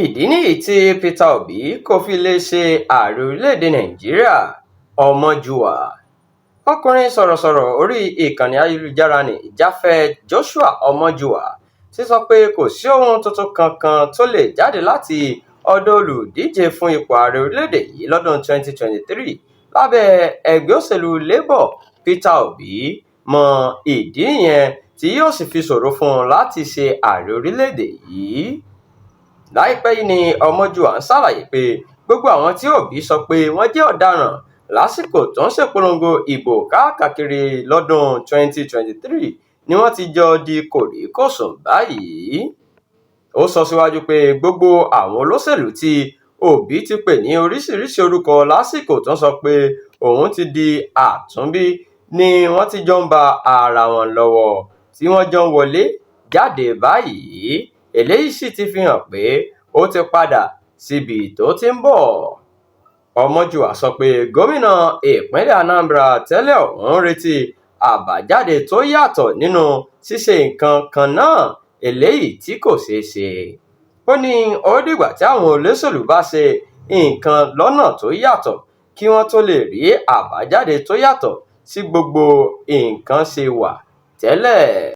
ìdí nìyí tí Peter Obi kò fi lè ṣe ààrẹ orílẹ̀-èdè Nàìjíríà. Ọmọjúwà. Ọkùnrin sọ̀rọ̀sọ̀rọ̀ orí ìkànnì ayélujára ní Japhet Joshua Ọmọjúwà ti sọ pé kò sí ohun tuntun kankan tó lè jáde láti ọ̀dọ̀ olùdíje fún ipò ààrẹ orílẹ̀-èdè yìí lọ́dún 2023 lábẹ́ ẹgbẹ́ òṣèlú Labour Peter Obi mọ ìdí nìyẹn tí yóò sì fi ṣòro fún un láti ṣe ààrẹ orílẹ̀-èdè yìí. Láìpẹ́ yìí ni Ọmọjúwà ń ṣàlàyé pé gbogbo àwọn tí Obi sọ pé wọ́n jẹ́ ọ̀daràn lásìkò tó ń ṣèpolongo ìbò káàkiri lọ́dún 2023 ni wọ́n ti jọ di kòríkòsùn báyìí. Ó sọ síwájú pé gbogbo àwọn olóṣèlú tí Obi ti pè ní oríṣiríṣi orúkọ lásìkò tó ń sọ pé òun ti di àtúnbí ni wọ́n ti jọ ń bá ara wọn lọ́wọ́ tí wọ́n jọ ń wọlé jáde báyìí. Eléyìí sì ti fi hàn pé ó ti padà síbi tó ti ń bọ̀. Ọmọjúwà sọ pé gómìnà ìpínlẹ̀ Anambra tẹ́lẹ̀ ọ̀hún retí àbájáde tó yàtọ̀ nínú ṣíṣe nǹkan kan náà eléyìí tí kò ṣeé ṣe. Ó ní ó dìgbà tí àwọn olóṣèlú bá ṣe nǹkan lọ́nà tó yàtọ̀ kí wọ́n tó lè rí àbájáde tó yàtọ̀ sí gbogbo nǹkan ṣe wà tẹ́lẹ̀.